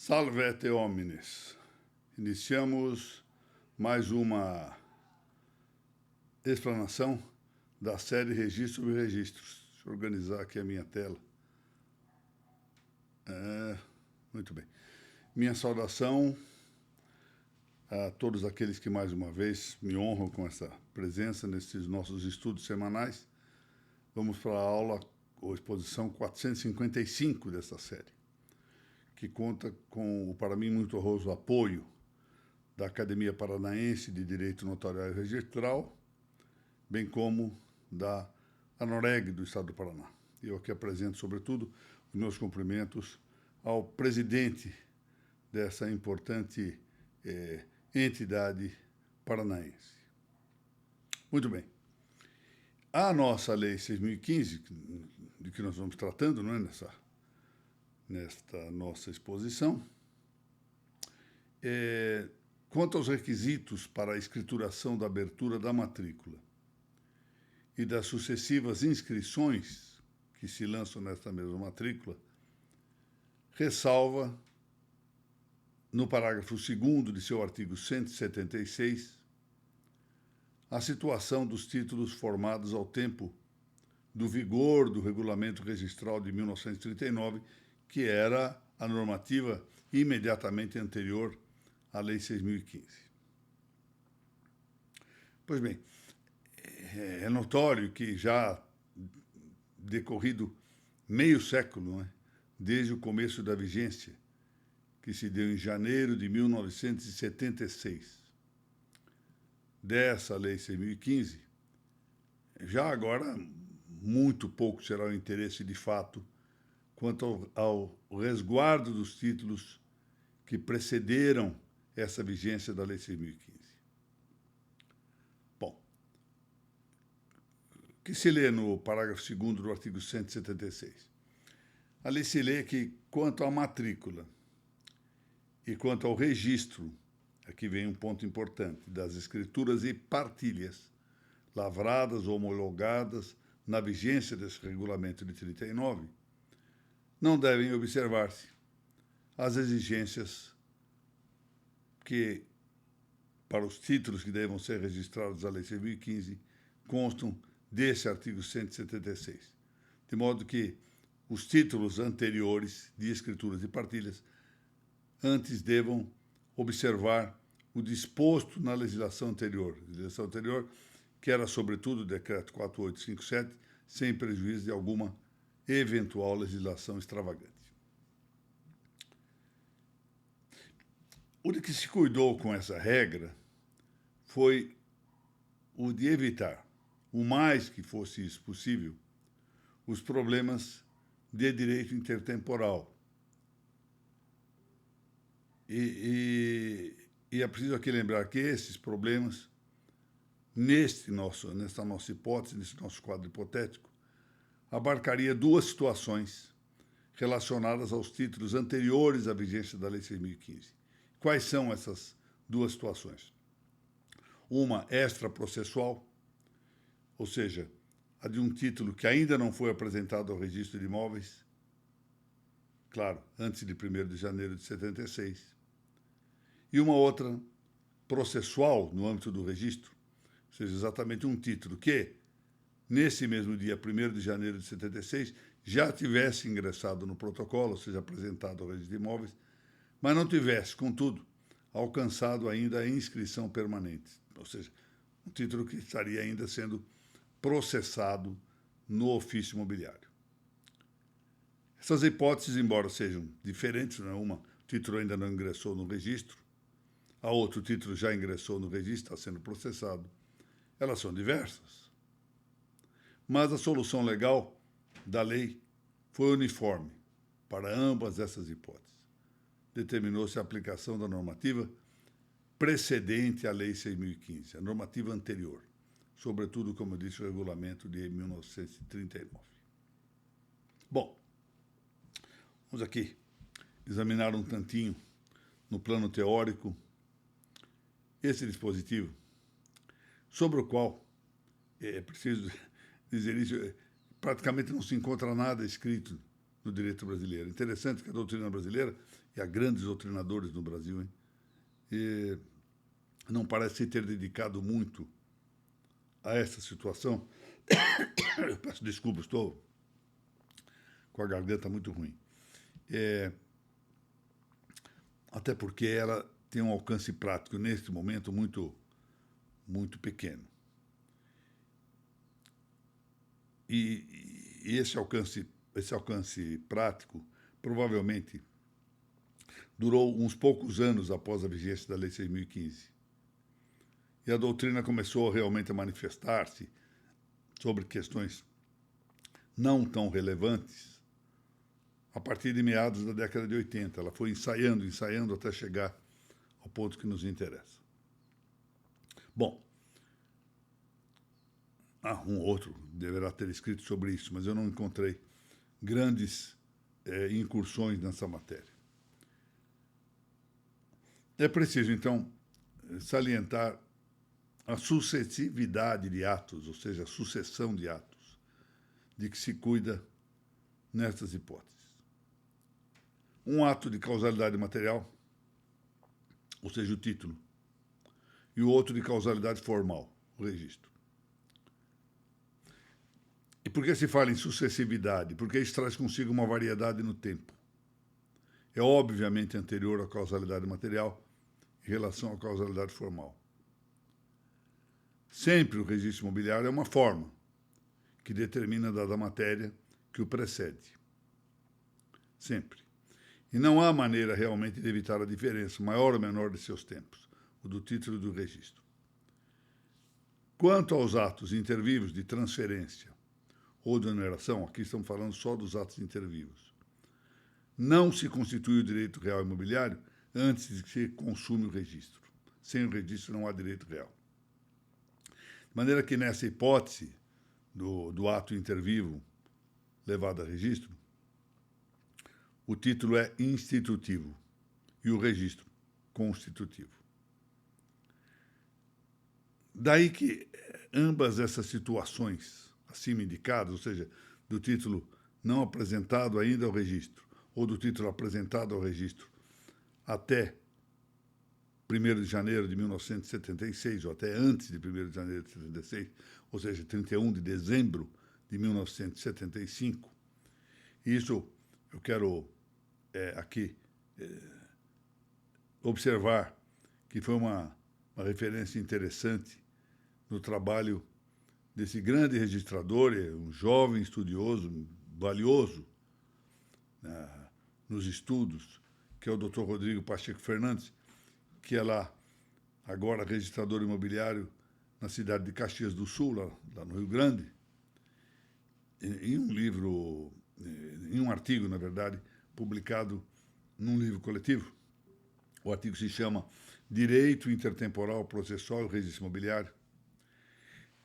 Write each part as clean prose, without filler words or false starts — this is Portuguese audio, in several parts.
Salvete homines. Iniciamos mais uma explanação da série Registro sobre Registros. Deixa eu organizar aqui a minha tela. Muito bem. Minha saudação a todos aqueles que mais uma vez me honram com essa presença nesses nossos estudos semanais. Vamos para a aula ou exposição 455 dessa série, que conta com o, para mim, muito honroso apoio da Academia Paranaense de Direito Notarial e Registral, bem como da ANOREG do Estado do Paraná. Eu aqui apresento, sobretudo, os meus cumprimentos ao presidente dessa importante entidade paranaense. Muito bem. A nossa Lei 6.015, de que nós vamos tratando, não é, nesta nossa exposição, quanto aos requisitos para a escrituração da abertura da matrícula e das sucessivas inscrições que se lançam nesta mesma matrícula, ressalva, no parágrafo 2º de seu artigo 176, a situação dos títulos formados ao tempo do vigor do Regulamento Registral de 1939, que era a normativa imediatamente anterior à Lei 6.015. Pois bem, é notório que já decorrido meio século, não é? Desde o começo da vigência, que se deu em janeiro de 1976, dessa Lei 6.015, já agora muito pouco será o interesse de fato quanto ao resguardo dos títulos que precederam essa vigência da Lei 6.015. Bom, o que se lê no parágrafo 2º do artigo 176? Ali se lê que, quanto à matrícula e quanto ao registro, aqui vem um ponto importante, das escrituras e partilhas lavradas ou homologadas na vigência desse regulamento de 39, não devem observar-se as exigências que, para os títulos que devam ser registrados à Lei 6.015, constam desse artigo 176. De modo que os títulos anteriores de escrituras e partilhas antes devam observar o disposto na legislação anterior, que era, sobretudo, o Decreto 4857, sem prejuízo de alguma eventual legislação extravagante. O de que se cuidou com essa regra foi o de evitar, o mais que fosse isso possível, os problemas de direito intertemporal. E é preciso aqui lembrar que esses problemas, nessa nossa hipótese, nesse nosso quadro hipotético, abarcaria duas situações relacionadas aos títulos anteriores à vigência da Lei 6.015. Quais são essas duas situações? Uma extraprocessual, ou seja, a de um título que ainda não foi apresentado ao registro de imóveis, claro, antes de 1º de janeiro de 76, e uma outra processual no âmbito do registro, ou seja, exatamente um título que, nesse mesmo dia, 1º de janeiro de 76, já tivesse ingressado no protocolo, ou seja, apresentado ao registro de imóveis, mas não tivesse, contudo, alcançado ainda a inscrição permanente, ou seja, um título que estaria ainda sendo processado no ofício imobiliário. Essas hipóteses, embora sejam diferentes, não é? Uma, o título ainda não ingressou no registro, a outra, o título já ingressou no registro, está sendo processado, elas são diversas. Mas a solução legal da lei foi uniforme para ambas essas hipóteses. Determinou-se a aplicação da normativa precedente à Lei 6.015, a normativa anterior, sobretudo, como eu disse, o regulamento de 1939. Bom, vamos aqui examinar um tantinho, no plano teórico, esse dispositivo, sobre o qual, é preciso dizer isso, praticamente não se encontra nada escrito no direito brasileiro. Interessante que a doutrina brasileira, e há grandes doutrinadores no Brasil, hein, e não parece ter dedicado muito a essa situação. Eu peço desculpa, estou com a garganta muito ruim. Até porque ela tem um alcance prático, neste momento, muito, muito pequeno. E esse alcance prático, provavelmente, durou uns poucos anos após a vigência da Lei 6.015. E a doutrina começou realmente a manifestar-se sobre questões não tão relevantes a partir de meados da década de 80. Ela foi ensaiando até chegar ao ponto que nos interessa. Bom, um outro deverá ter escrito sobre isso, mas eu não encontrei grandes incursões nessa matéria. É preciso, então, salientar a sucessividade de atos, ou seja, a sucessão de atos, de que se cuida nestas hipóteses. Um ato de causalidade material, ou seja, o título, e o outro de causalidade formal, o registro. E por que se fala em sucessividade? Porque isso traz consigo uma variedade no tempo. É obviamente anterior à causalidade material em relação à causalidade formal. Sempre o registro imobiliário é uma forma que determina a dada matéria que o precede. Sempre. E não há maneira realmente de evitar a diferença, maior ou menor, de seus tempos, o do título e do registro. Quanto aos atos intervivos de transferência ou de oneração, aqui estamos falando só dos atos intervivos, não se constitui o direito real imobiliário antes de que se consume o registro. Sem o registro não há direito real. De maneira que, nessa hipótese do ato intervivo levado a registro, o título é institutivo e o registro constitutivo. Daí que ambas essas situações acima indicadas, ou seja, do título não apresentado ainda ao registro ou do título apresentado ao registro até 1º de janeiro de 1976, ou até antes de 1º de janeiro de 76, ou seja, 31 de dezembro de 1975. Isso eu quero aqui observar que foi uma referência interessante no trabalho desse grande registrador, um jovem estudioso, valioso nos estudos, que é o Dr. Rodrigo Pacheco Fernandes, que é lá, agora registrador imobiliário na cidade de Caxias do Sul, lá no Rio Grande, em um livro, em um artigo, na verdade, publicado num livro coletivo. O artigo se chama Direito Intertemporal Processual e Registro Imobiliário.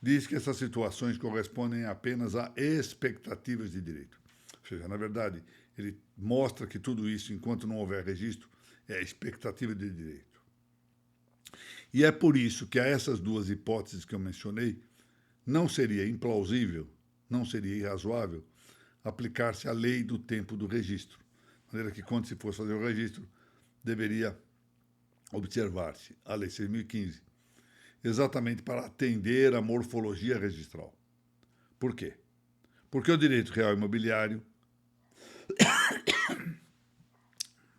Diz que essas situações correspondem apenas a expectativas de direito. Ou seja, na verdade, ele mostra que tudo isso, enquanto não houver registro, é expectativa de direito. E é por isso que a essas duas hipóteses que eu mencionei, não seria implausível, não seria irrazoável aplicar-se a lei do tempo do registro. De maneira que, quando se fosse fazer o registro, deveria observar-se a Lei 6.015, exatamente para atender à morfologia registral. Por quê? Porque o direito real imobiliário,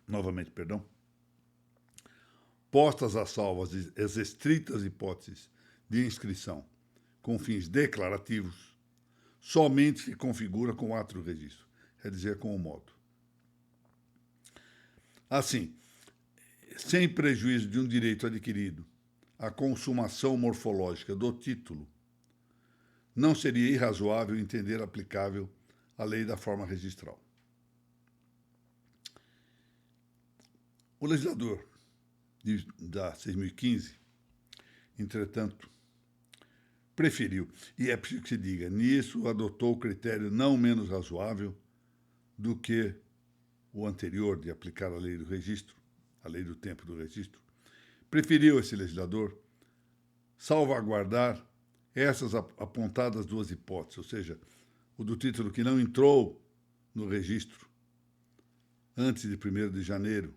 novamente, perdão, postas a salvo as estritas hipóteses de inscrição com fins declarativos, somente se configura com o ato do registro, quer dizer, com o modo. Assim, sem prejuízo de um direito adquirido, a consumação morfológica do título, não seria irrazoável entender aplicável a lei da forma registral. O legislador da 6.015, entretanto, preferiu, e é preciso que se diga, nisso adotou o critério não menos razoável do que o anterior de aplicar a lei do registro, a lei do tempo do registro. Preferiu esse legislador salvaguardar essas apontadas duas hipóteses, ou seja, o do título que não entrou no registro antes de 1º de janeiro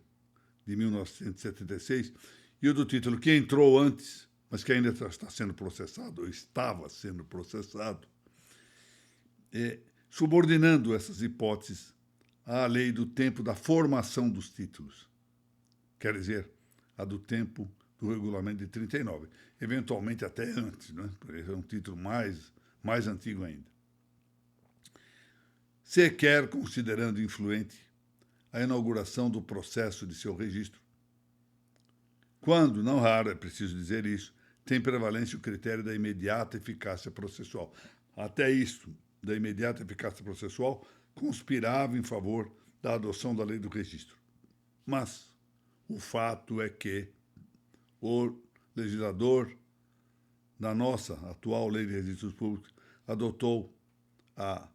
de 1976, e o do título que entrou antes, mas que ainda está sendo processado, ou estava sendo processado, subordinando essas hipóteses à lei do tempo da formação dos títulos. Quer dizer, a do tempo do regulamento de 39, eventualmente até antes, né? É um título mais antigo ainda. Sequer considerando influente a inauguração do processo de seu registro. Quando, não raro, é preciso dizer isso, tem prevalência o critério da imediata eficácia processual. Até isso, da imediata eficácia processual, conspirava em favor da adoção da lei do registro. Mas o fato é que o legislador da nossa atual lei de registros públicos adotou a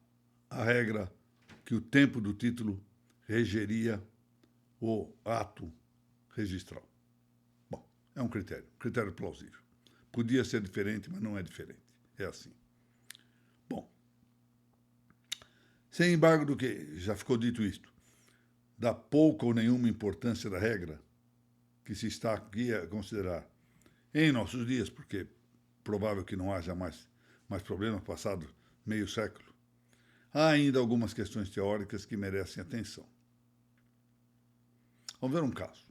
regra que o tempo do título regeria o ato registral. Bom, é um critério plausível. Podia ser diferente, mas não é diferente. É assim. Bom, sem embargo do que já ficou dito isto, da pouca ou nenhuma importância da regra que se está aqui a considerar em nossos dias, porque provável que não haja mais problemas passado meio século, há ainda algumas questões teóricas que merecem atenção. Vamos ver um caso.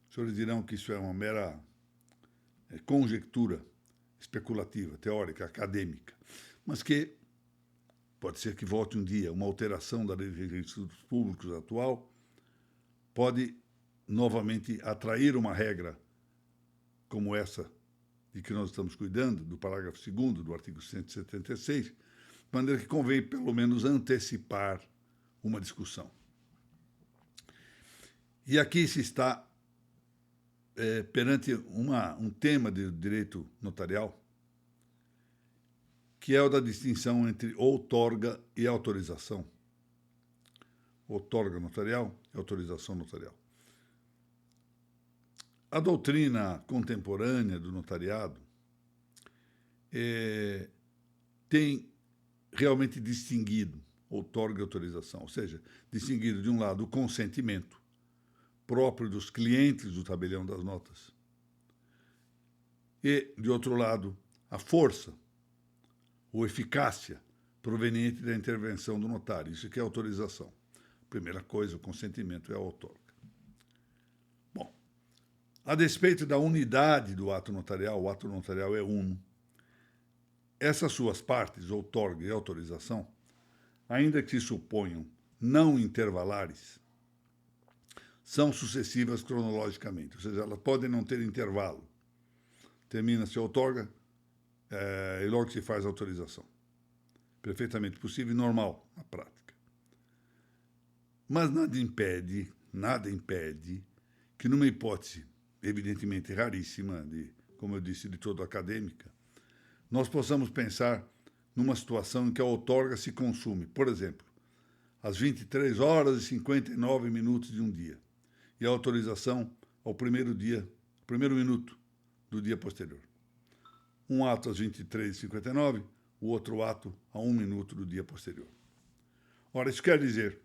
Os senhores dirão que isso é uma mera conjectura especulativa, teórica, acadêmica, mas que pode ser que volte um dia uma alteração da lei de registros públicos atual, pode novamente atrair uma regra como essa de que nós estamos cuidando, do parágrafo 2º do artigo 176, de maneira que convém, pelo menos, antecipar uma discussão. E aqui se está perante um tema de direito notarial, que é o da distinção entre outorga e autorização. Outorga notarial e autorização notarial. A doutrina contemporânea do notariado tem realmente distinguido outorga e autorização, ou seja, distinguido, de um lado, o consentimento próprio dos clientes do tabelião das notas e, de outro lado, a força ou eficácia proveniente da intervenção do notário. Isso aqui é autorização. Primeira coisa, o consentimento é a outorga. Bom, a despeito da unidade do ato notarial, o ato notarial é uno, essas suas partes, outorga e autorização, ainda que se suponham não intervalares, são sucessivas cronologicamente, ou seja, elas podem não ter intervalo. Termina-se a outorga e logo se faz a autorização. Perfeitamente possível e normal na prática. Mas nada impede que numa hipótese evidentemente raríssima, como eu disse, de todo acadêmica, nós possamos pensar numa situação em que a outorga se consume, por exemplo, às 23 horas e 59 minutos de um dia, e a autorização ao primeiro minuto do dia posterior. Um ato às 23h59, o outro ato a 1 minuto do dia posterior. Ora, isso quer dizer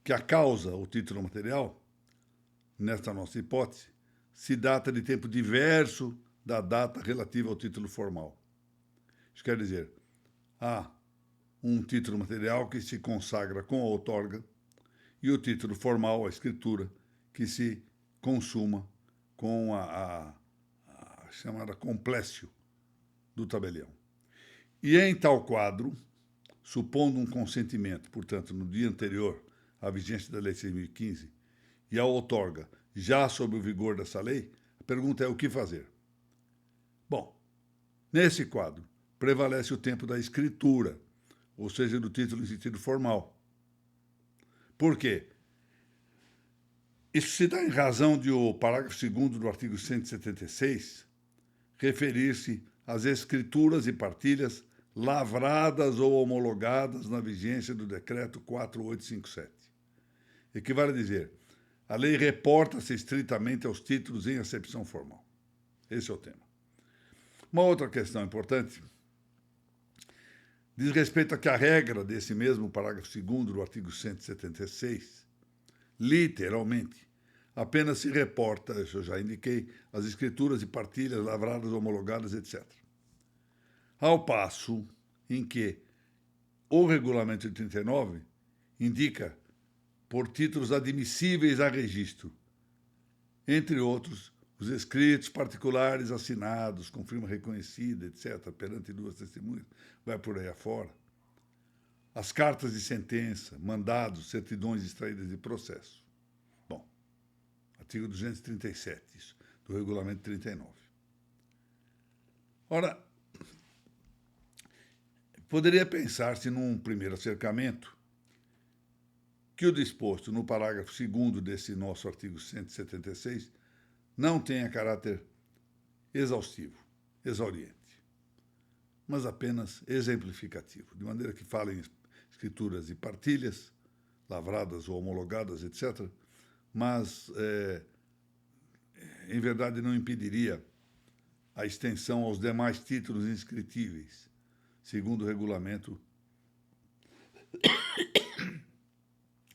que a causa, o título material, nesta nossa hipótese, se data de tempo diverso da data relativa ao título formal. Isso quer dizer, há um título material que se consagra com a outorga e o título formal, a escritura, que se consuma com a chamada complécio do tabelião. E em tal quadro, supondo um consentimento, portanto, no dia anterior à vigência da Lei 6.015 e a outorga já sob o vigor dessa lei, a pergunta é o que fazer? Bom, nesse quadro, prevalece o tempo da escritura, ou seja, do título em sentido formal. Por quê? Isso se dá em razão de o parágrafo 2º do artigo 176 referir-se às escrituras e partilhas lavradas ou homologadas na vigência do decreto 4857. Equivale a dizer, a lei reporta-se estritamente aos títulos em acepção formal. Esse é o tema. Uma outra questão importante, diz respeito a que a regra desse mesmo parágrafo 2º do artigo 176, literalmente, apenas se reporta, isso eu já indiquei, as escrituras e partilhas, lavradas, homologadas, etc. Ao passo em que o regulamento de 39 indica por títulos admissíveis a registro, entre outros, os escritos particulares assinados, com firma reconhecida, etc., perante duas testemunhas, vai por aí afora. As cartas de sentença, mandados, certidões extraídas de processo. Bom, artigo 237, isso, do regulamento 39. Ora, poderia pensar-se num primeiro acercamento que o disposto no parágrafo 2º desse nosso artigo 176 não tenha caráter exaustivo, exauriente, mas apenas exemplificativo, de maneira que fala em escrituras e partilhas, lavradas ou homologadas, etc., mas, em verdade, não impediria a extensão aos demais títulos inscritíveis, segundo o regulamento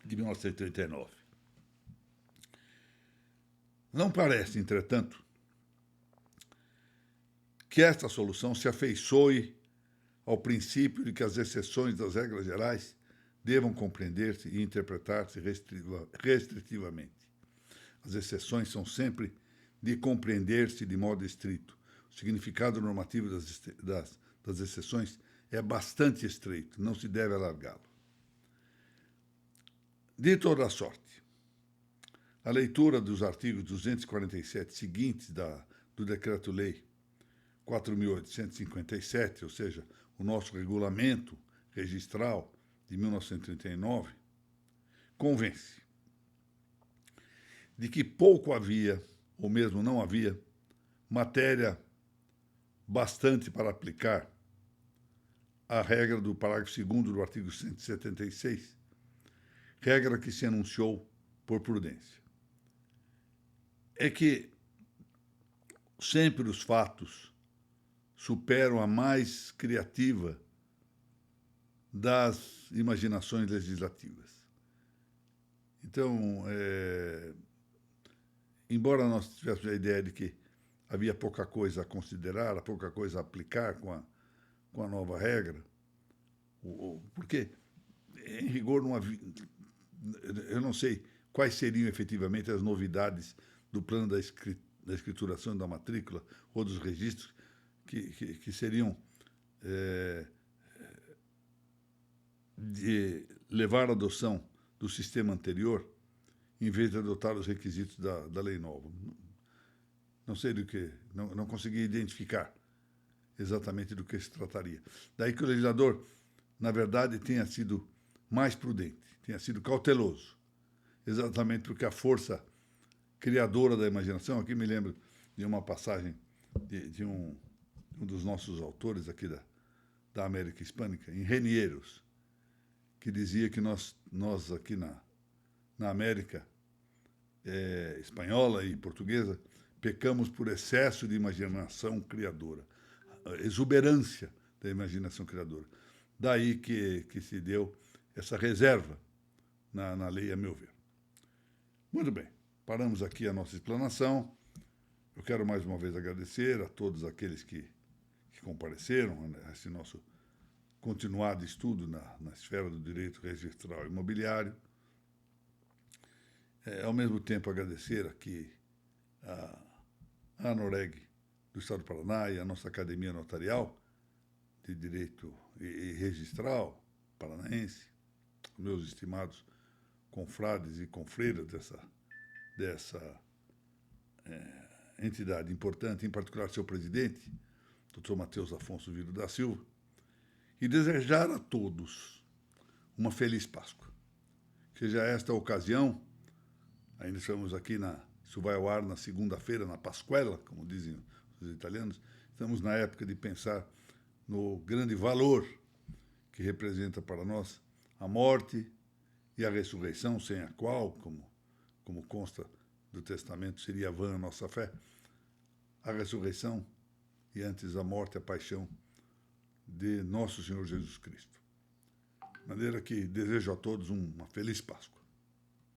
de 1939. Não parece, entretanto, que esta solução se afeiçoe ao princípio de que as exceções das regras gerais devam compreender-se e interpretar-se restritivamente. As exceções são sempre de compreender-se de modo estrito. O significado normativo das exceções é bastante estreito, não se deve alargá-lo. De toda sorte, a leitura dos artigos 247 seguintes do Decreto-Lei 4.857, ou seja, o nosso regulamento registral de 1939, convence de que pouco havia, ou mesmo não havia, matéria bastante para aplicar a regra do parágrafo 2º do artigo 176, regra que se anunciou por prudência. É que sempre os fatos superam a mais criativa das imaginações legislativas. Então, embora nós tivéssemos a ideia de que havia pouca coisa a considerar, pouca coisa a aplicar com a nova regra, porque, em rigor, não havia, eu não sei quais seriam efetivamente as novidades do plano da escrituração da matrícula ou dos registros que seriam de levar à adoção do sistema anterior em vez de adotar os requisitos da lei nova. Não sei do que, não consegui identificar exatamente do que se trataria. Daí que o legislador, na verdade, tenha sido mais prudente, tenha sido cauteloso, exatamente porque a força criadora da imaginação, aqui me lembro de uma passagem de um dos nossos autores aqui da América Hispânica, em Renieros, que dizia que nós aqui na América espanhola e portuguesa pecamos por excesso de imaginação criadora, exuberância da imaginação criadora. Daí que se deu essa reserva na lei, a meu ver. Muito bem, paramos aqui a nossa explanação. Eu quero mais uma vez agradecer a todos aqueles que compareceram a esse nosso continuado estudo na esfera do direito registral imobiliário. Ao mesmo tempo, agradecer aqui a ANOREG do Estado do Paraná e a nossa Academia Notarial de Direito e Registral paranaense, meus estimados confrades e confreiras dessa entidade importante, em particular seu presidente, Dr. Matheus Afonso Vieira da Silva, e desejar a todos uma feliz Páscoa. Seja esta a ocasião, ainda estamos aqui, isso vai ao ar na segunda-feira, na Pasquela, como dizem os italianos, estamos na época de pensar no grande valor que representa para nós a morte e a ressurreição, sem a qual, como consta do testamento, seria vã a nossa fé. A ressurreição e antes a morte, a paixão de nosso Senhor Jesus Cristo. De maneira que desejo a todos uma feliz Páscoa.